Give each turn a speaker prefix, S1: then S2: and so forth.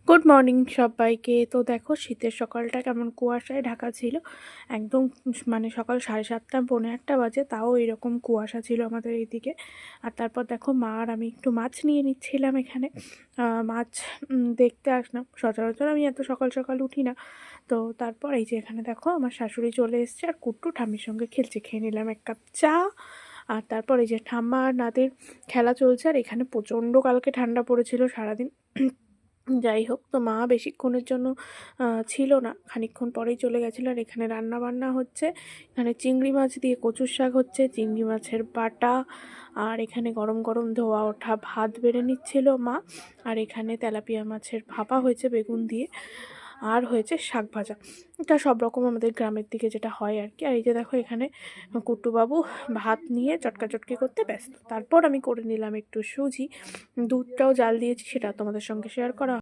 S1: Good morning সবাইকে। তো দেখো শীতের সকালটা কেমন কুয়াশায় ঢাকা ছিল। একদম মানে সকাল 7:30 পৌনে 8টা বাজে, তাও এরকম কুয়াশা ছিল আমাদের এইদিকে। আর তারপর দেখো মা আর আমি একটু মাছ নিয়ে নিচ্ছিলাম এখানে। মাছ দেখতে আসলাম। সচরাচর আমি এত সকাল সকাল উঠি না। তো তারপর এই যে এখানে দেখো আমার শাশুড়ি চলে এসছে আর কুট্টু ঠাম্মির সঙ্গে খেলছে। খেয়ে নিলাম 1 কাপ চা। আর তারপর এই যে ঠাম্মা আর নাতির খেলা চলছে। আর এখানে প্রচণ্ড কালকে ঠান্ডা পড়েছিল সারাদিন। যাই হোক, তো মা বেশিক্ষণের জন্য ছিল না, খানিকক্ষণ পরেই চলে গেছিলো। আর এখানে রান্না বান্না হচ্ছে। এখানে চিংড়ি মাছ দিয়ে কচুর শাক হচ্ছে, চিংড়ি মাছের বাটা। আর এখানে গরম গরম ধোয়া ওঠা ভাত বেড়ে নিচ্ছিল মা। আর এখানে তেলাপিয়া মাছের ভাপা হয়েছে বেগুন দিয়ে। আর হয়েছে শাক ভাজা। এটা সব রকম আমাদের গ্রামের দিকে যেটা হয় আর কি। আর এই যে দেখো এখানে কুট্টুবাবু ভাত নিয়ে চটকাচটকি করতে ব্যস্ত। তারপর আমি করে নিলাম একটু সুজি, দুধটাও জাল দিয়েছি, সেটা তোমাদের সঙ্গে শেয়ার করা